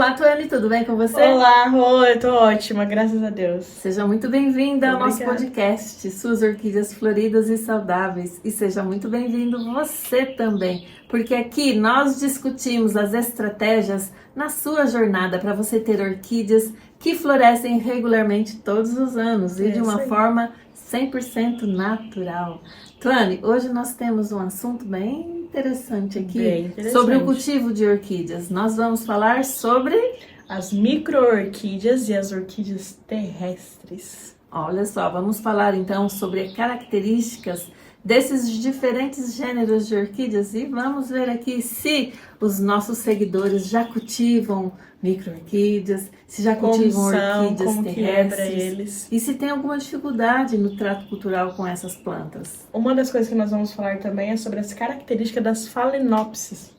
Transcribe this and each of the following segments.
Olá, Tuane, tudo bem com você? Olá, Rô, eu tô ótima, graças a Deus. Seja muito bem-vinda ao nosso Obrigada. podcast, Suas Orquídeas Floridas e Saudáveis. E seja muito bem-vindo você também, porque aqui nós discutimos as estratégias na sua jornada para você ter orquídeas que florescem regularmente todos os anos e de uma forma 100% natural. Tuane, hoje nós temos um assunto bem interessante aqui sobre o cultivo de orquídeas. Nós vamos falar sobre as micro-orquídeas e as orquídeas terrestres. Olha só, vamos falar então sobre características desses diferentes gêneros de orquídeas e vamos ver aqui se os nossos seguidores já cultivam micro-orquídeas, se já cultivam orquídeas terrestres e se tem alguma dificuldade no trato cultural com essas plantas. Uma das coisas que nós vamos falar também é sobre as características das Phalaenopsis.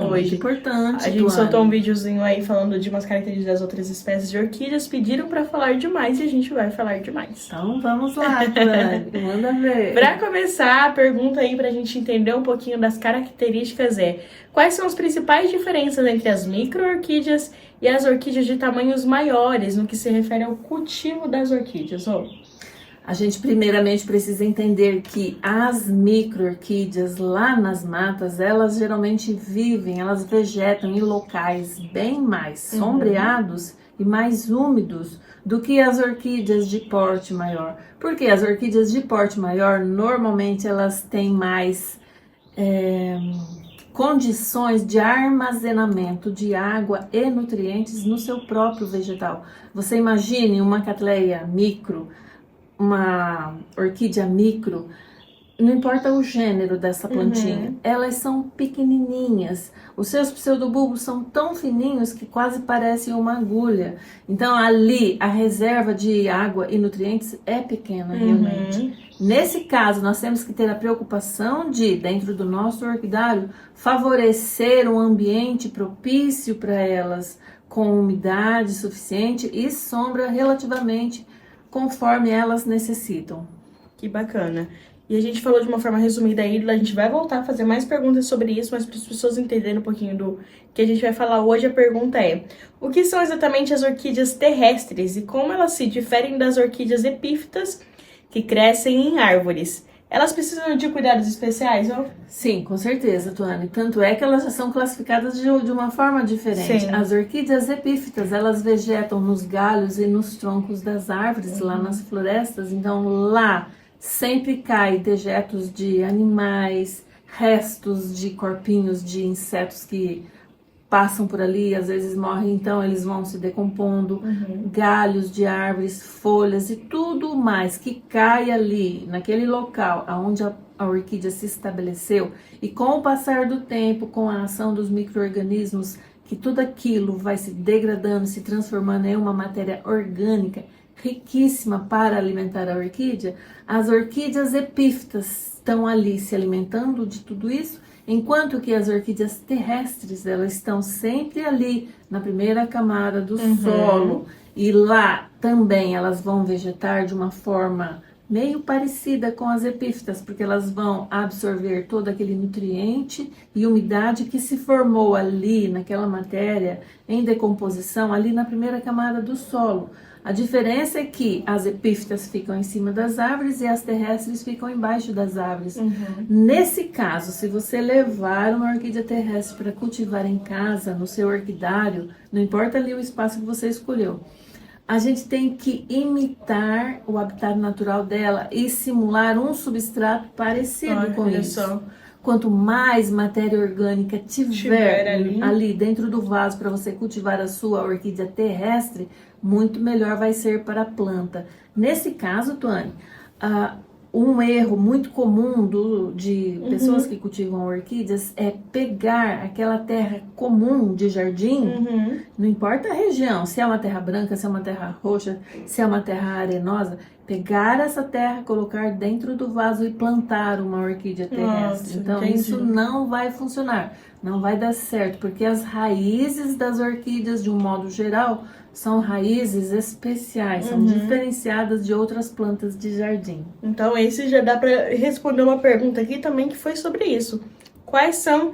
Hoje, importante. A gente soltou um videozinho aí falando de umas características das outras espécies de orquídeas, pediram pra falar demais e a gente vai falar demais. Então vamos lá, Tuane, manda ver. Pra começar, a pergunta aí pra gente entender um pouquinho das características é: quais são as principais diferenças entre as micro-orquídeas e as orquídeas de tamanhos maiores no que se refere ao cultivo das orquídeas? A gente primeiramente precisa entender que as micro-orquídeas lá nas matas, elas geralmente vivem, elas vegetam em locais bem mais sombreados e mais úmidos do que as orquídeas de porte maior. Porque as orquídeas de porte maior, normalmente elas têm mais condições de armazenamento de água e nutrientes no seu próprio vegetal. Você imagine uma catleia micro, uma orquídea micro, não importa o gênero dessa plantinha, elas são pequenininhas. Os seus pseudobulbos são tão fininhos que quase parecem uma agulha. Então ali a reserva de água e nutrientes é pequena realmente. Nesse caso, nós temos que ter a preocupação de, dentro do nosso orquidário, favorecer um ambiente propício para elas, com umidade suficiente e sombra relativamente conforme elas necessitam. Que bacana. E a gente falou de uma forma resumida aí, a gente vai voltar a fazer mais perguntas sobre isso, mas para as pessoas entenderem um pouquinho do que a gente vai falar hoje, a pergunta é: o que são exatamente as orquídeas terrestres e como elas se diferem das orquídeas epífitas que crescem em árvores? Elas precisam de cuidados especiais, ou? Sim, com certeza, Tuane. Tanto é que elas já são classificadas de uma forma diferente. Sim. As orquídeas epífitas, elas vegetam nos galhos e nos troncos das árvores, lá nas florestas. Então, lá sempre cai dejetos de animais, restos de corpinhos de insetos que passam por ali, às vezes morrem, então eles vão se decompondo, galhos de árvores, folhas e tudo mais que cai ali, naquele local onde a orquídea se estabeleceu. E com o passar do tempo, com a ação dos micro-organismos, que tudo aquilo vai se degradando, se transformando em uma matéria orgânica riquíssima para alimentar a orquídea, as orquídeas epífitas estão ali se alimentando de tudo isso, enquanto que as orquídeas terrestres, elas estão sempre ali na primeira camada do solo, e lá também elas vão vegetar de uma forma meio parecida com as epífitas, porque elas vão absorver todo aquele nutriente e umidade que se formou ali naquela matéria em decomposição ali na primeira camada do solo. A diferença é que as epífitas ficam em cima das árvores e as terrestres ficam embaixo das árvores. Nesse caso, se você levar uma orquídea terrestre para cultivar em casa, no seu orquidário, não importa ali o espaço que você escolheu, a gente tem que imitar o habitat natural dela e simular um substrato parecido com isso. Quanto mais matéria orgânica tiver ali dentro do vaso para você cultivar a sua orquídea terrestre, muito melhor vai ser para a planta. Nesse caso, Tuane, um erro muito comum de pessoas que cultivam orquídeas é pegar aquela terra comum de jardim, não importa a região, se é uma terra branca, se é uma terra roxa, se é uma terra arenosa, pegar essa terra, colocar dentro do vaso e plantar uma orquídea terrestre. Então, isso não vai funcionar, não vai dar certo, porque as raízes das orquídeas, de um modo geral, são raízes especiais, são diferenciadas de outras plantas de jardim. Então, esse já dá para responder uma pergunta aqui também que foi sobre isso. Quais são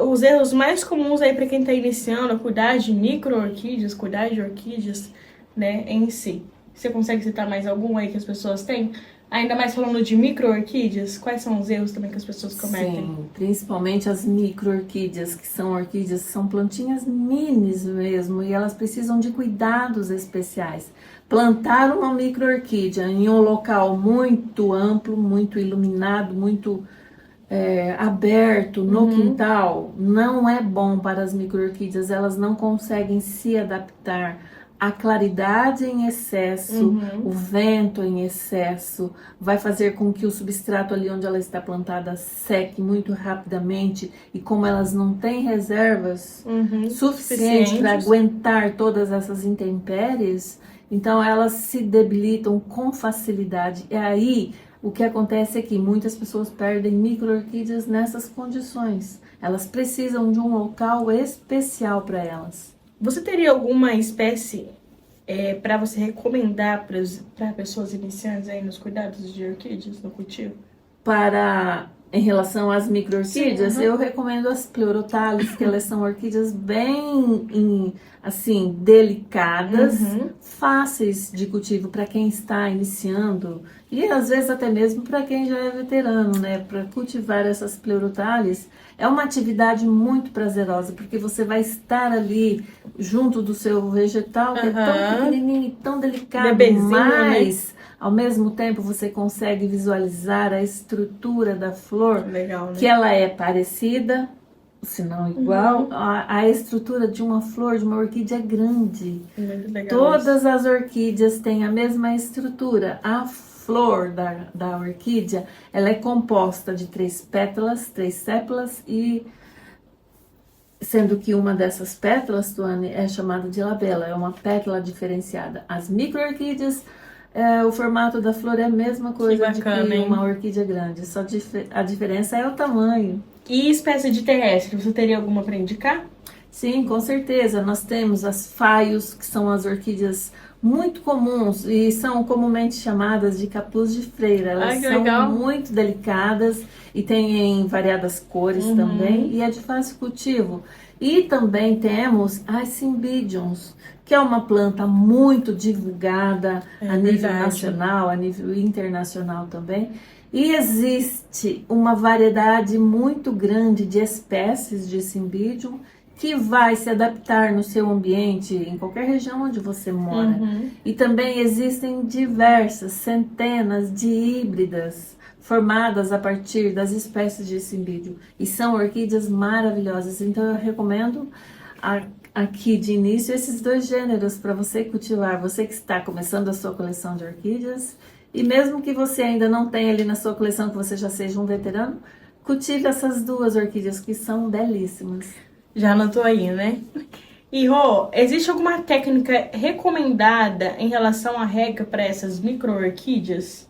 Os erros mais comuns aí para quem tá iniciando a cuidar de micro-orquídeas, cuidar de orquídeas, né, em si. Você consegue citar mais algum aí que as pessoas têm? Ainda mais falando de micro-orquídeas, quais são os erros também que as pessoas cometem? Sim, principalmente as micro-orquídeas, que são orquídeas, são plantinhas minis mesmo, e elas precisam de cuidados especiais. Plantar uma micro-orquídea em um local muito amplo, muito iluminado, muito aberto no quintal, não é bom para as micro-orquídeas, elas não conseguem se adaptar. A claridade em excesso, o vento em excesso, vai fazer com que o substrato ali onde ela está plantada seque muito rapidamente, e como elas não têm reservas suficientes para aguentar todas essas intempéries, então elas se debilitam com facilidade. E aí o que acontece é que muitas pessoas perdem micro-orquídeas nessas condições. Elas precisam de um local especial para elas. Você teria alguma espécie para você recomendar para pessoas iniciantes aí nos cuidados de orquídeas, no cultivo? Em relação às micro-orquídeas, eu recomendo as Pleurothales, que elas são orquídeas bem, assim, delicadas, fáceis de cultivo para quem está iniciando, e às vezes até mesmo para quem já é veterano, né? Para cultivar essas Pleurothales é uma atividade muito prazerosa, porque você vai estar ali junto do seu vegetal, que é tão pequenininho e tão delicado, bebezinho, mas... né? Ao mesmo tempo, você consegue visualizar a estrutura da flor, Legal, né? que ela é parecida, se não igual, a estrutura de uma flor, de uma orquídea grande. Muito legal. Todas as orquídeas têm a mesma estrutura. A flor da orquídea, ela é composta de 3 pétalas, 3 sépalas, e sendo que uma dessas pétalas, Tuane, é chamada de labela, é uma pétala diferenciada. As micro-orquídeas, o formato da flor é a mesma coisa de que uma orquídea grande, só a diferença é o tamanho. E espécie de terrestre, você teria alguma para indicar? Sim, com certeza. Nós temos as faios, que são as orquídeas muito comuns e são comumente chamadas de capuz de freira. Elas são legal. Muito delicadas e têm em variadas cores também, e é de fácil cultivo. E também temos as Cymbidiums, que é uma planta muito divulgada a nível nacional, a nível internacional também. E existe uma variedade muito grande de espécies de Cymbidium que vai se adaptar no seu ambiente, em qualquer região onde você mora. E também existem diversas, centenas de híbridas formadas a partir das espécies de Cymbidium. E são orquídeas maravilhosas. Então eu recomendo aqui de início esses 2 gêneros para você cultivar. Você que está começando a sua coleção de orquídeas, e mesmo que você ainda não tenha ali na sua coleção, que você já seja um veterano, cultive essas 2 orquídeas que são belíssimas. Já anotou aí, né? E Rô, existe alguma técnica recomendada em relação à rega para essas micro-orquídeas?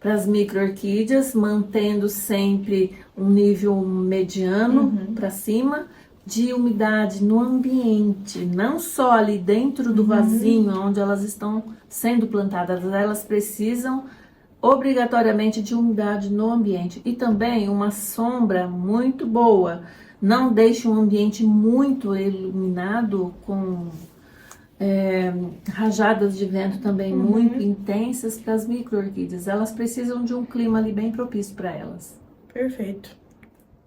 Para as micro-orquídeas, mantendo sempre um nível mediano para cima de umidade no ambiente, não só ali dentro do vasinho onde elas estão sendo plantadas, elas precisam obrigatoriamente de umidade no ambiente e também uma sombra muito boa. Não deixe um ambiente muito iluminado com rajadas de vento também muito intensas para as micro-orquídeas. Elas precisam de um clima ali bem propício para elas. Perfeito.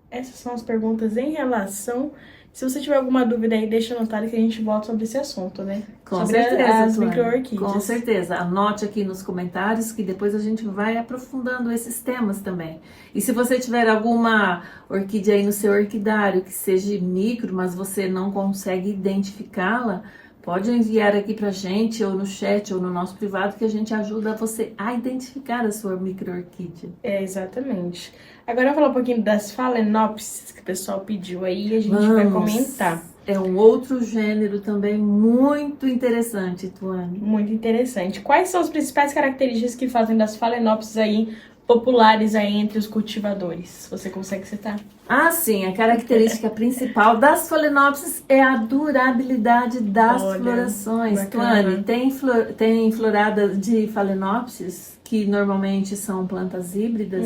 Essas são as perguntas em relação... Se você tiver alguma dúvida aí, deixa anotado que a gente volta sobre esse assunto, né? Com sobre certeza, as micro-orquídeas. Com certeza. Anote aqui nos comentários que depois a gente vai aprofundando esses temas também. E se você tiver alguma orquídea aí no seu orquidário que seja micro, mas você não consegue identificá-la, pode enviar aqui pra gente, ou no chat, ou no nosso privado, que a gente ajuda você a identificar a sua micro-orquídea. Exatamente. Agora eu vou falar um pouquinho das Phalaenopsis, que o pessoal pediu aí, e a gente vai comentar. É um outro gênero também muito interessante, Tuane. Muito interessante. Quais são as principais características que fazem das Phalaenopsis aí populares aí entre os cultivadores? Você consegue citar? Ah, sim, a característica principal das Phalaenopsis é a durabilidade das Olha, florações. bacana. Tuane, tem florada de Phalaenopsis, que normalmente são plantas híbridas.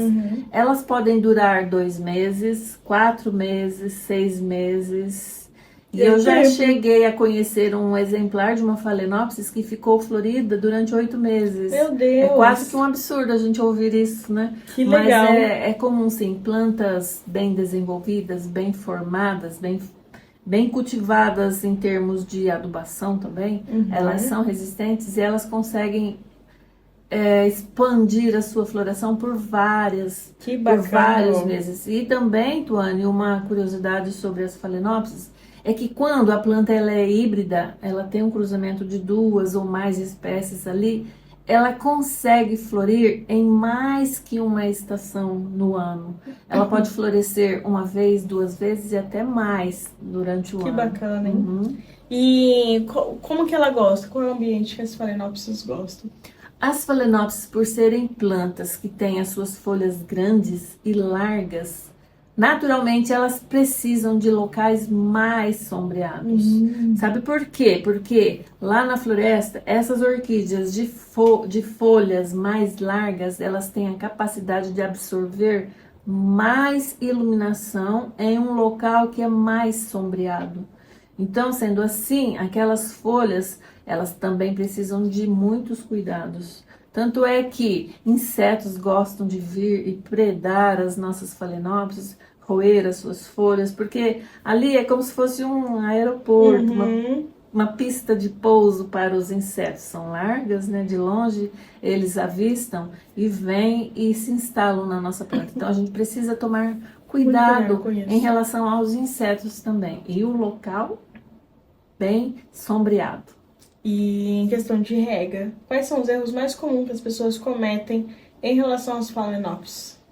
Elas podem durar 2 meses, 4 meses, 6 meses. E eu já cheguei a conhecer um exemplar de uma Phalaenopsis que ficou florida durante 8 meses. Meu Deus! É quase que um absurdo a gente ouvir isso, né? Que legal! Mas é comum, sim, plantas bem desenvolvidas, bem formadas, bem cultivadas em termos de adubação também, elas são resistentes e elas conseguem expandir a sua floração por vários meses. E também, Tuane, uma curiosidade sobre as Phalaenopsis é que quando a planta ela é híbrida, ela tem um cruzamento de 2 ou mais espécies ali, ela consegue florir em mais que uma estação no ano. Ela pode florescer 1 vez, 2 vezes e até mais durante o ano. Que bacana, hein? E como que ela gosta? Qual é o ambiente que as Phalaenopsis gostam? As Phalaenopsis, por serem plantas que têm as suas folhas grandes e largas, naturalmente elas precisam de locais mais sombreados. Sabe por quê? Porque lá na floresta, essas orquídeas de folhas mais largas, elas têm a capacidade de absorver mais iluminação em um local que é mais sombreado. Então, sendo assim, aquelas folhas, elas também precisam de muitos cuidados. Tanto é que insetos gostam de vir e predar as nossas Phalaenopsis, roer as suas folhas, porque ali é como se fosse um aeroporto, uma pista de pouso para os insetos. São largas, né? De longe eles avistam e vêm e se instalam na nossa planta. Então a gente precisa tomar cuidado em relação aos insetos também. E o local bem sombreado. E em questão de rega, quais são os erros mais comuns que as pessoas cometem em relação às Phalaenopsis?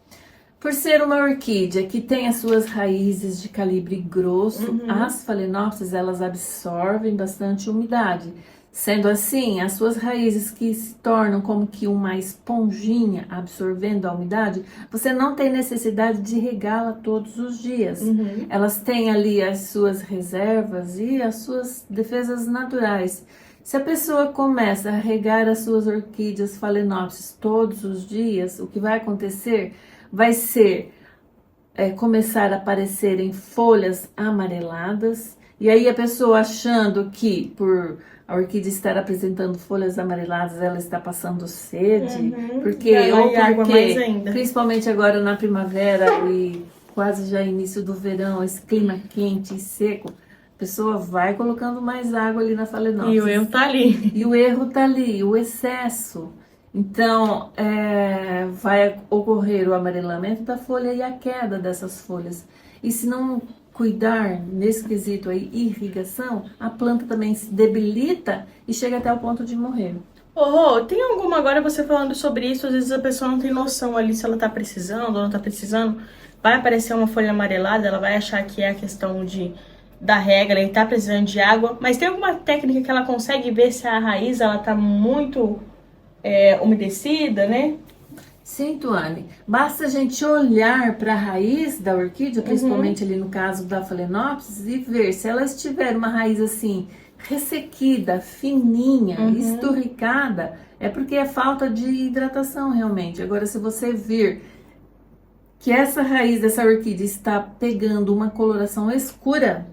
Por ser uma orquídea que tem as suas raízes de calibre grosso, as Phalaenopsis elas absorvem bastante umidade. Sendo assim, as suas raízes que se tornam como que uma esponjinha absorvendo a umidade, você não tem necessidade de regá-la todos os dias. Elas têm ali as suas reservas e as suas defesas naturais. Se a pessoa começa a regar as suas orquídeas Phalaenopsis todos os dias, o que vai acontecer vai ser começar a aparecerem folhas amareladas, e aí a pessoa achando que por a orquídea estar apresentando folhas amareladas, ela está passando sede, porque principalmente agora na primavera e quase já início do verão, esse clima quente e seco, a pessoa vai colocando mais água ali na Phalaenopsis. E o erro tá ali. E o erro tá ali, o excesso. Então, vai ocorrer o amarelamento da folha e a queda dessas folhas. E se não cuidar nesse quesito aí, irrigação, a planta também se debilita e chega até o ponto de morrer. Tem alguma, agora você falando sobre isso, às vezes a pessoa não tem noção ali se ela tá precisando ou não tá precisando, vai aparecer uma folha amarelada, ela vai achar que é a questão da rega, ele tá precisando de água, mas tem alguma técnica que ela consegue ver se a raiz ela tá muito umedecida, né? Sim, Tuane. Basta a gente olhar para a raiz da orquídea, principalmente ali no caso da Phalaenopsis, e ver se ela estiver uma raiz assim, ressequida, fininha, esturricada, é porque é falta de hidratação realmente. Agora, se você vir que essa raiz dessa orquídea está pegando uma coloração escura,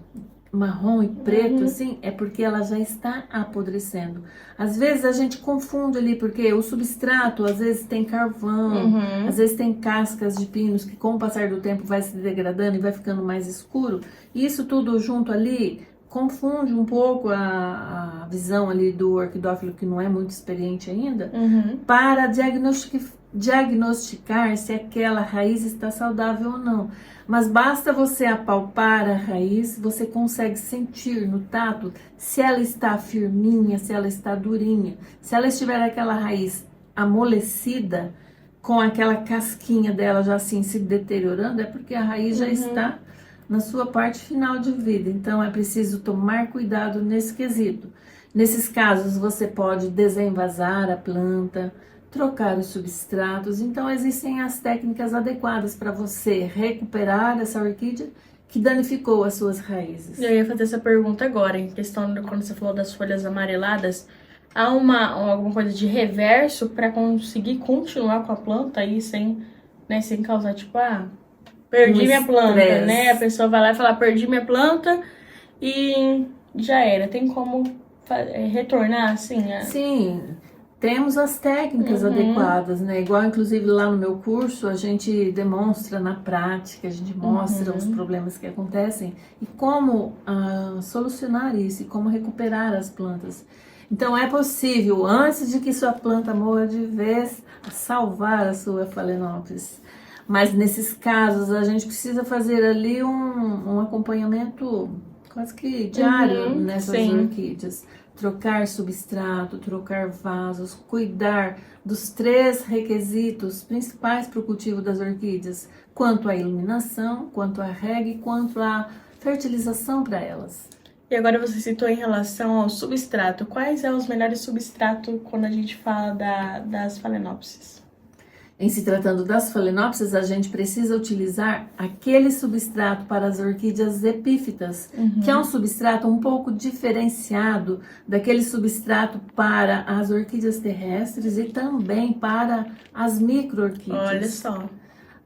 marrom e preto, assim, é porque ela já está apodrecendo. Às vezes a gente confunde ali, porque o substrato, às vezes tem carvão, às vezes tem cascas de pinos que com o passar do tempo vai se degradando e vai ficando mais escuro. E isso tudo junto ali confunde um pouco a visão ali do orquidófilo, que não é muito experiente ainda, para diagnosticar se aquela raiz está saudável ou não. Mas basta você apalpar a raiz, você consegue sentir no tato se ela está firminha, se ela está durinha. Se ela estiver aquela raiz amolecida, com aquela casquinha dela já assim se deteriorando, é porque a raiz já está na sua parte final de vida. Então é preciso tomar cuidado nesse quesito. Nesses casos você pode desenvasar a planta, trocar os substratos. Então, existem as técnicas adequadas para você recuperar essa orquídea que danificou as suas raízes. Eu ia fazer essa pergunta agora, em questão de quando você falou das folhas amareladas. Há alguma coisa de reverso para conseguir continuar com a planta aí sem causar, tipo, perdi minha planta, né? A pessoa vai lá e fala, perdi minha planta e já era. Tem como retornar, assim? Sim, temos as técnicas adequadas, né? Igual, inclusive, lá no meu curso, a gente demonstra na prática, a gente mostra os problemas que acontecem e como solucionar isso e como recuperar as plantas. Então, é possível, antes de que sua planta morra de vez, salvar a sua Phalaenopsis. Mas, nesses casos, a gente precisa fazer ali um acompanhamento quase que diário nessas orquídeas. Trocar substrato, trocar vasos, cuidar dos 3 requisitos principais para o cultivo das orquídeas, quanto à iluminação, quanto à rega e quanto à fertilização para elas. E agora você citou em relação ao substrato. Quais são os melhores substratos quando a gente fala das Phalaenopsis? Em se tratando das Phalaenopsis, a gente precisa utilizar aquele substrato para as orquídeas epífitas, que é um substrato um pouco diferenciado daquele substrato para as orquídeas terrestres e também para as micro-orquídeas. Olha só.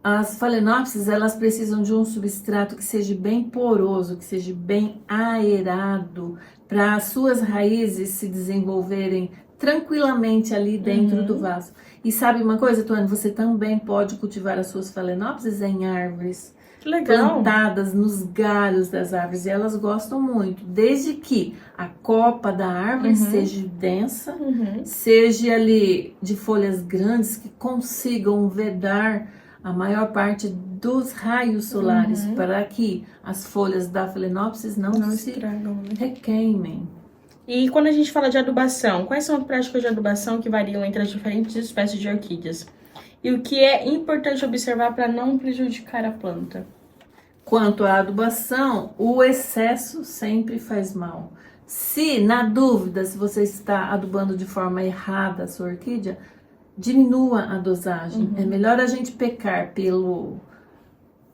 As Phalaenopsis, elas precisam de um substrato que seja bem poroso, que seja bem aerado, para as suas raízes se desenvolverem tranquilamente ali dentro do vaso. E sabe uma coisa, Tuane? Você também pode cultivar as suas Phalaenopsis em árvores. Que legal. Plantadas nos galhos das árvores. E elas gostam muito. Desde que a copa da árvore seja densa, seja ali de folhas grandes que consigam vedar a maior parte dos raios solares para que as folhas da Phalaenopsis não se estragam, né? requeimem. E quando a gente fala de adubação, quais são as práticas de adubação que variam entre as diferentes espécies de orquídeas? E o que é importante observar para não prejudicar a planta? Quanto à adubação, o excesso sempre faz mal. Se, na dúvida, se você está adubando de forma errada a sua orquídea, diminua a dosagem. É melhor a gente pecar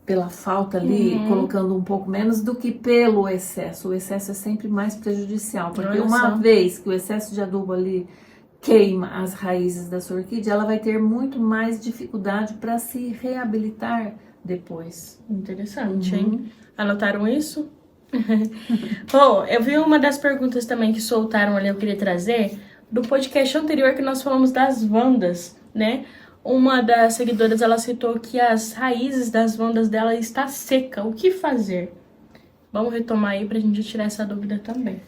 pela falta ali, colocando um pouco menos, do que pelo excesso. O excesso é sempre mais prejudicial, porque uma vez que o excesso de adubo ali queima as raízes da sua orquídea, ela vai ter muito mais dificuldade para se reabilitar depois. Interessante, hein? Anotaram isso? Bom, eu vi uma das perguntas também que soltaram ali, eu queria trazer, do podcast anterior que nós falamos das Vandas, né? Uma das seguidoras, ela citou que as raízes das Vandas dela está seca. O que fazer? Vamos retomar aí pra gente tirar essa dúvida também.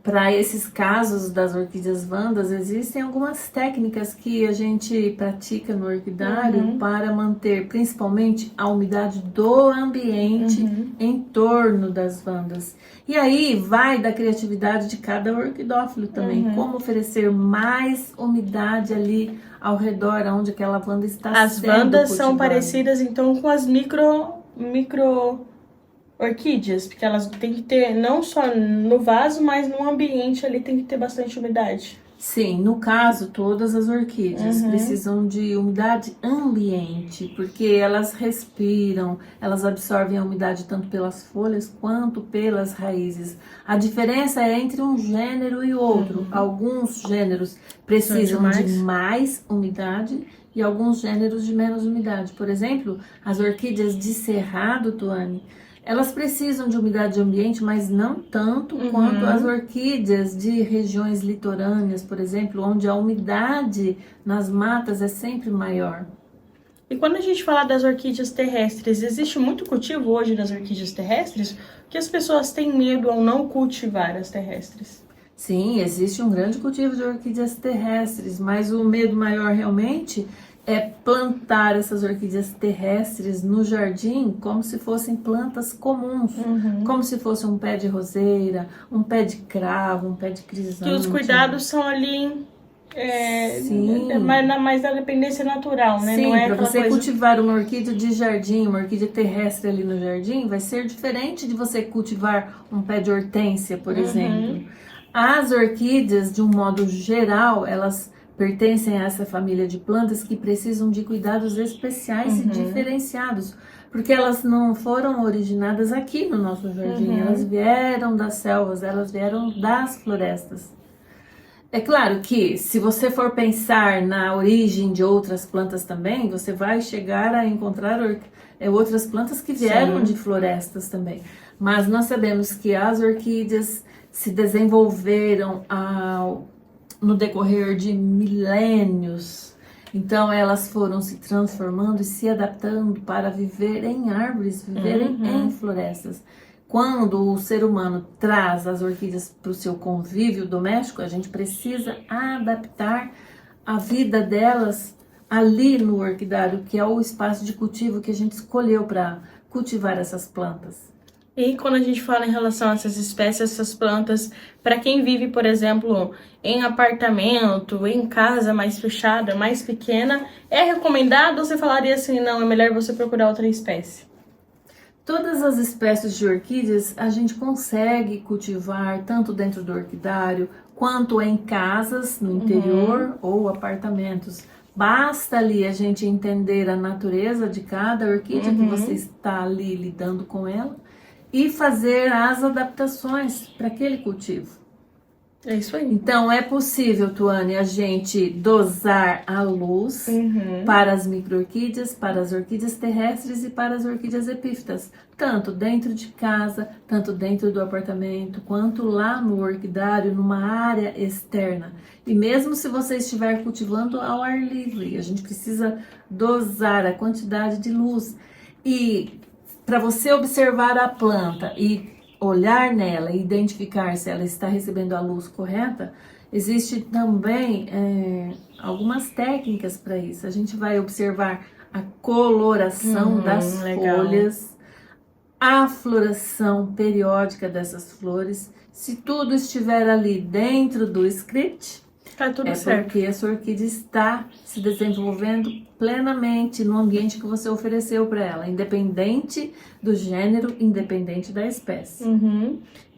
Para esses casos das orquídeas Vandas, existem algumas técnicas que a gente pratica no orquidário para manter principalmente a umidade do ambiente em torno das Vandas. E aí vai da criatividade de cada orquidófilo também, como oferecer mais umidade ali ao redor onde aquela Vanda está As sendo Vandas cultivada. são parecidas então com as micro orquídeas, porque elas têm que ter, não só no vaso, mas no ambiente ali tem que ter bastante umidade. Sim, no caso, todas as orquídeas precisam de umidade ambiente, porque elas respiram, elas absorvem a umidade tanto pelas folhas quanto pelas raízes. A diferença é entre um gênero e outro. Alguns gêneros precisam de mais umidade e alguns gêneros de menos umidade. Por exemplo, as orquídeas de cerrado, Tuane, elas precisam de umidade ambiente, mas não tanto quanto as orquídeas de regiões litorâneas, por exemplo, onde a umidade nas matas é sempre maior. E quando a gente fala das orquídeas terrestres, existe muito cultivo hoje das orquídeas terrestres? Que as pessoas têm medo ao não cultivar as terrestres? Sim, existe um grande cultivo de orquídeas terrestres, mas o medo maior realmente é plantar essas orquídeas terrestres no jardim como se fossem plantas comuns, como se fosse um pé de roseira, um pé de cravo, um pé de crisântemo. Que os cuidados são ali, mais da dependência natural, né? Sim, não é para você coisa... cultivar uma orquídea de jardim, uma orquídea terrestre ali no jardim, vai ser diferente de você cultivar um pé de hortênsia, por exemplo. As orquídeas, de um modo geral, elas pertencem a essa família de plantas que precisam de cuidados especiais e diferenciados, porque elas não foram originadas aqui no nosso jardim, elas vieram das selvas, elas vieram das florestas. É claro que, se você for pensar na origem de outras plantas também, você vai chegar a encontrar outras plantas que vieram de florestas também. Mas nós sabemos que as orquídeas se desenvolveram no decorrer de milênios. Então, elas foram se transformando e se adaptando para viver em árvores, viverem em florestas. Quando o ser humano traz as orquídeas para o seu convívio doméstico, a gente precisa adaptar a vida delas ali no orquidário, que é o espaço de cultivo que a gente escolheu para cultivar essas plantas. E quando a gente fala em relação a essas espécies, essas plantas, para quem vive, por exemplo, em apartamento, em casa mais fechada, mais pequena, é recomendado ou você falaria assim, não, é melhor você procurar outra espécie? Todas as espécies de orquídeas a gente consegue cultivar tanto dentro do orquidário quanto em casas no interior ou apartamentos. Basta ali a gente entender a natureza de cada orquídea que você está ali lidando com ela e fazer as adaptações para aquele cultivo. É isso aí. Então, é possível, Tuane, a gente dosar a luz para as micro-orquídeas, para as orquídeas terrestres e para as orquídeas epífitas, tanto dentro de casa, tanto dentro do apartamento, quanto lá no orquidário, numa área externa. E mesmo se você estiver cultivando ao ar livre, a gente precisa dosar a quantidade de luz. E para você observar a planta e olhar nela e identificar se ela está recebendo a luz correta, existe também algumas técnicas para isso. A gente vai observar a coloração das folhas, a floração periódica dessas flores. Se tudo estiver ali dentro do script, tá tudo certo. Porque essa orquídea está se desenvolvendo plenamente no ambiente que você ofereceu para ela, independente do gênero, independente da espécie.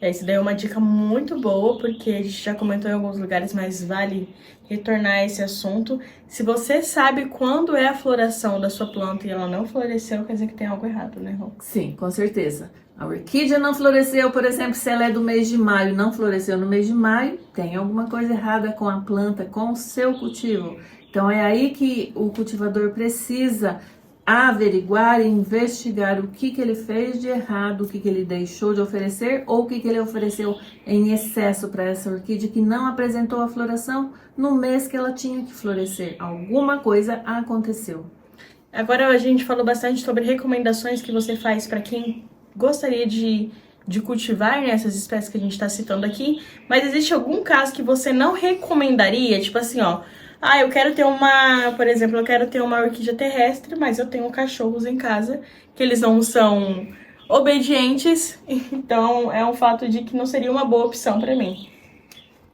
Isso daí é uma dica muito boa, porque a gente já comentou em alguns lugares, mas vale retornar a esse assunto. Se você sabe quando é a floração da sua planta e ela não floresceu, quer dizer que tem algo errado, né, Rô? Sim, com certeza. A orquídea não floresceu, por exemplo, se ela é do mês de maio, não floresceu no mês de maio, tem alguma coisa errada com a planta, com o seu cultivo. Então é aí que o cultivador precisa averiguar e investigar o que ele fez de errado, o que ele deixou de oferecer ou o que ele ofereceu em excesso para essa orquídea que não apresentou a floração no mês que ela tinha que florescer. Alguma coisa aconteceu. Agora a gente falou bastante sobre recomendações que você faz para quem gostaria de cultivar, né, essas espécies que a gente está citando aqui, mas existe algum caso que você não recomendaria? Tipo assim, ó, eu quero ter por exemplo, eu quero ter uma orquídea terrestre, mas eu tenho cachorros em casa, que eles não são obedientes, então é um fato de que não seria uma boa opção para mim.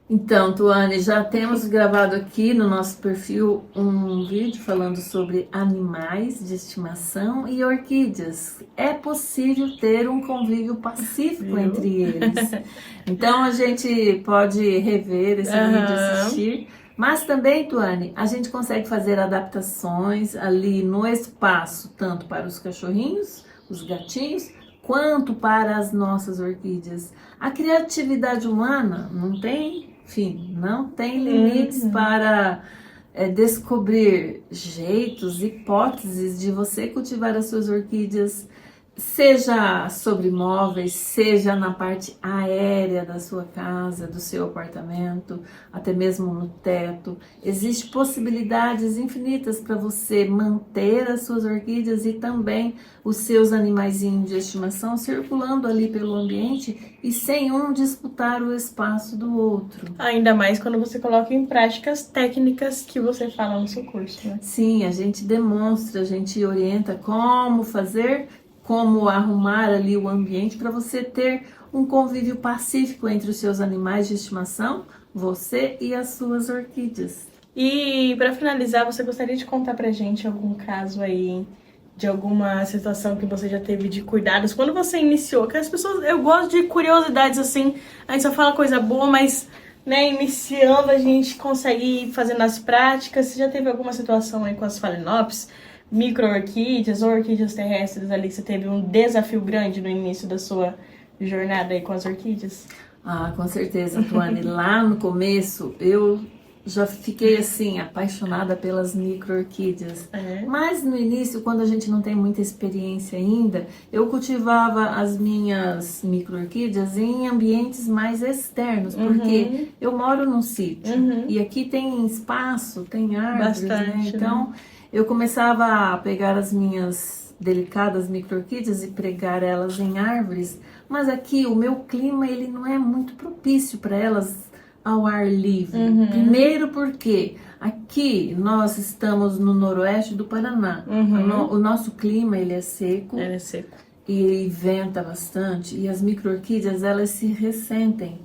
Então, Tuane, já temos gravado aqui no nosso perfil um vídeo falando sobre animais de estimação e orquídeas. É possível ter um convívio pacífico entre eles. Então, a gente pode rever esse vídeo, assistir. Mas também, Tuane, a gente consegue fazer adaptações ali no espaço, tanto para os cachorrinhos, os gatinhos, quanto para as nossas orquídeas. A criatividade humana não tem fim, não tem limites para descobrir jeitos, hipóteses de você cultivar as suas orquídeas, seja sobre móveis, seja na parte aérea da sua casa, do seu apartamento, até mesmo no teto. Existem possibilidades infinitas para você manter as suas orquídeas e também os seus animaizinhos de estimação circulando ali pelo ambiente e sem um disputar o espaço do outro. Ainda mais quando você coloca em prática as técnicas que você fala no seu curso, né? Sim, a gente demonstra, a gente orienta como fazer, como arrumar ali o ambiente para você ter um convívio pacífico entre os seus animais de estimação, você e as suas orquídeas. E para finalizar, você gostaria de contar pra gente algum caso aí de alguma situação que você já teve de cuidados quando você iniciou? Que as pessoas, eu gosto de curiosidades assim, a gente só fala coisa boa, mas né, iniciando, a gente consegue ir fazendo as práticas. Você já teve alguma situação aí com as Phalaenopsis, micro-orquídeas ou orquídeas terrestres ali que você teve um desafio grande no início da sua jornada aí com as orquídeas? Ah, com certeza, Tuane. Lá no começo, eu já fiquei assim, apaixonada pelas micro-orquídeas. Mas no início, quando a gente não tem muita experiência ainda, eu cultivava as minhas micro-orquídeas em ambientes mais externos, porque eu moro num sítio e aqui tem espaço, tem árvores, Bastante, né? Então, eu começava a pegar as minhas delicadas micro-orquídeas e pregar elas em árvores, mas aqui o meu clima ele não é muito propício para elas ao ar livre. Primeiro porque aqui nós estamos no noroeste do Paraná. O nosso clima ele é seco. Ele é seco. E venta bastante e as micro-orquídeas elas se ressentem.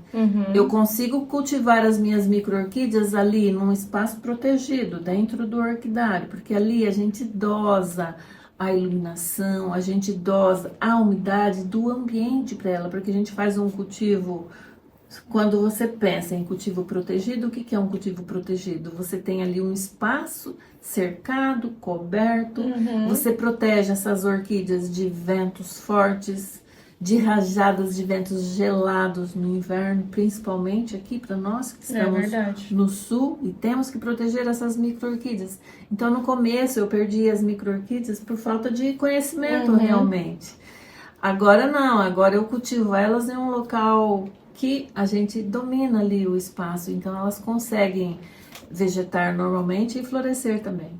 Eu consigo cultivar as minhas micro-orquídeas ali num espaço protegido, dentro do orquidário, porque ali a gente dosa a iluminação, a gente dosa a umidade do ambiente para ela, porque a gente faz um cultivo. Quando você pensa em cultivo protegido, o que é um cultivo protegido? Você tem ali um espaço cercado, coberto, você protege essas orquídeas de ventos fortes, de rajadas de ventos gelados no inverno, principalmente aqui para nós que estamos no sul e temos que proteger essas micro-orquídeas. Então no começo eu perdi as micro-orquídeas por falta de conhecimento realmente. Agora não, agora eu cultivo elas em um local que a gente domina ali o espaço, então elas conseguem vegetar normalmente e florescer também.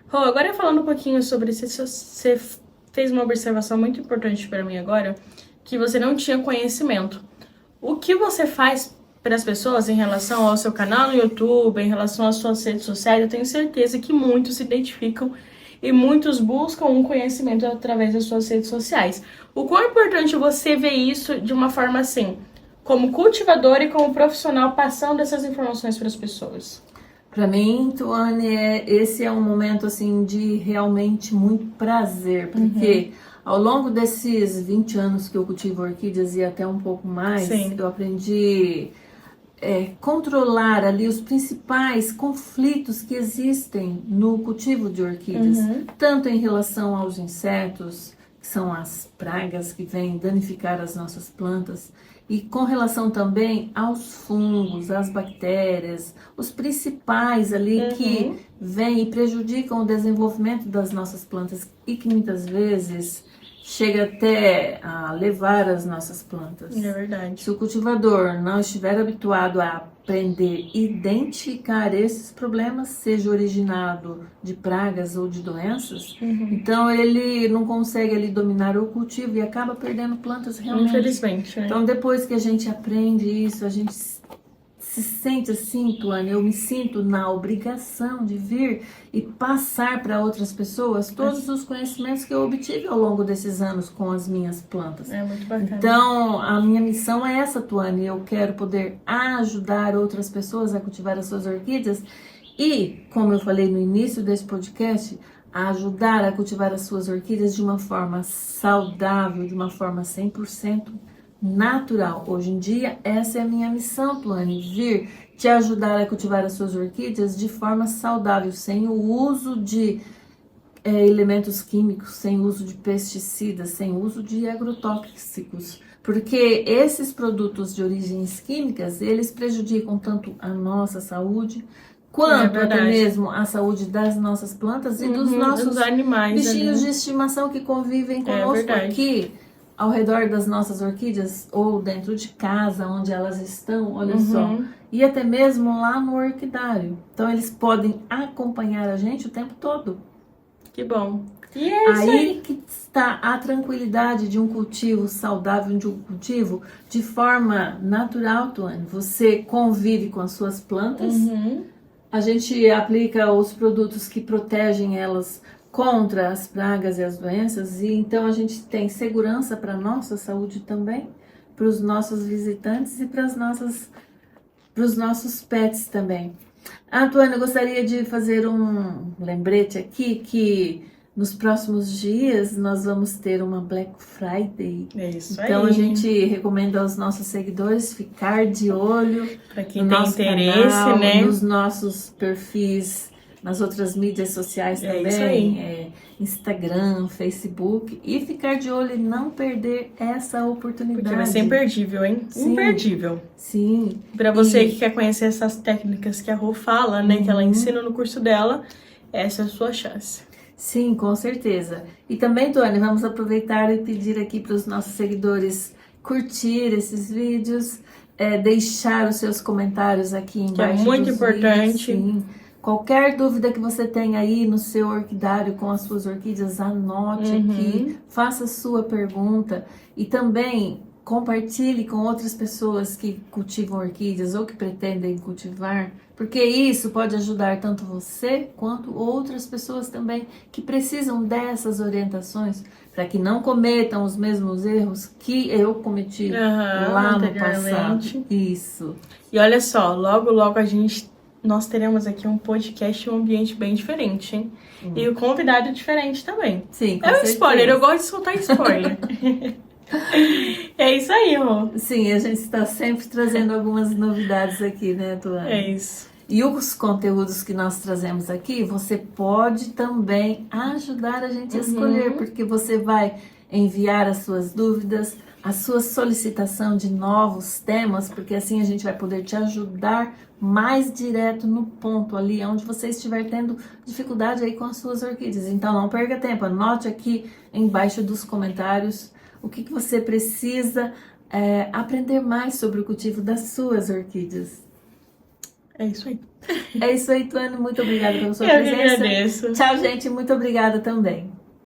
Rô, agora falando um pouquinho sobre isso, você fez uma observação muito importante para mim agora, que você não tinha conhecimento. O que você faz para as pessoas em relação ao seu canal no YouTube, em relação às suas redes sociais, eu tenho certeza que muitos se identificam e muitos buscam um conhecimento através das suas redes sociais. O quão importante você vê isso de uma forma assim, como cultivador e como profissional, passando essas informações para as pessoas? Para mim, Tuane, esse é um momento assim de realmente muito prazer, porque ao longo desses 20 anos que eu cultivo orquídeas e até um pouco mais, eu aprendi controlar ali os principais conflitos que existem no cultivo de orquídeas, tanto em relação aos insetos, que são as pragas que vêm danificar as nossas plantas, e com relação também aos fungos, às bactérias, os principais ali que vêm e prejudicam o desenvolvimento das nossas plantas e que muitas vezes chega até a levar as nossas plantas. É verdade. Se o cultivador não estiver habituado a aprender a identificar esses problemas, seja originado de pragas ou de doenças, então ele não consegue ali dominar o cultivo e acaba perdendo plantas realmente. Infelizmente, né? Então depois que a gente aprende isso, a gente se sente assim, Tuane, eu me sinto na obrigação de vir e passar para outras pessoas todos os conhecimentos que eu obtive ao longo desses anos com as minhas plantas. É muito bacana. Então, a minha missão é essa, Tuane, eu quero poder ajudar outras pessoas a cultivar as suas orquídeas e, como eu falei no início desse podcast, a ajudar a cultivar as suas orquídeas de uma forma saudável, de uma forma 100% natural. Hoje em dia, essa é a minha missão, Tuane, vir te ajudar a cultivar as suas orquídeas de forma saudável, sem o uso de elementos químicos, sem uso de pesticidas, sem uso de agrotóxicos, porque esses produtos de origens químicas, eles prejudicam tanto a nossa saúde, quanto até mesmo a saúde das nossas plantas e dos nossos animais, bichinhos de estimação que convivem conosco aqui, ao redor das nossas orquídeas ou dentro de casa, onde elas estão, olha só. E até mesmo lá no orquidário. Então eles podem acompanhar a gente o tempo todo. Que bom. E é isso aí que está a tranquilidade de um cultivo saudável, de um cultivo de forma natural, Tuane. Você convive com as suas plantas. A gente aplica os produtos que protegem elas contra as pragas e as doenças, e então a gente tem segurança para a nossa saúde também, para os nossos visitantes e para os nossos pets também. Tuane, eu gostaria de fazer um lembrete aqui que nos próximos dias nós vamos ter uma Black Friday. É isso Então aí. a gente recomenda aos nossos seguidores ficar de olho Pra quem no tem nosso interesse, canal, né? nos nossos perfis, nas outras mídias sociais É isso também, aí. Instagram, Facebook, e ficar de olho e não perder essa oportunidade. Porque vai ser imperdível, hein? Sim. Imperdível. Sim. Pra você E- que quer conhecer essas técnicas que a Rô fala, né? Que ela ensina no curso dela, essa é a sua chance. Sim, com certeza. E também, Tuane, vamos aproveitar e pedir aqui para os nossos seguidores curtir esses vídeos, deixar os seus comentários aqui embaixo muito dos importante. vídeos, sim. Qualquer dúvida que você tenha aí no seu orquidário com as suas orquídeas, anote aqui, faça a sua pergunta e também compartilhe com outras pessoas que cultivam orquídeas ou que pretendem cultivar, porque isso pode ajudar tanto você quanto outras pessoas também que precisam dessas orientações para que não cometam os mesmos erros que eu cometi lá no passado. Isso. E olha só, logo nós teremos aqui um podcast e um ambiente bem diferente, hein? E o convidado diferente também. Sim, com é um certeza. spoiler, eu gosto de soltar spoiler. É isso aí, Rô. Sim, a gente está sempre trazendo algumas novidades aqui, né, Tuane? É isso. E os conteúdos que nós trazemos aqui, você pode também ajudar a gente a escolher, porque você vai enviar as suas dúvidas, a sua solicitação de novos temas, porque assim a gente vai poder te ajudar mais direto no ponto ali, onde você estiver tendo dificuldade aí com as suas orquídeas. Então não perca tempo, anote aqui embaixo dos comentários o que você precisa aprender mais sobre o cultivo das suas orquídeas. É isso aí. É isso aí, Tuane. Muito obrigada pela sua Eu que presença. agradeço. Tchau, gente. Muito obrigada também.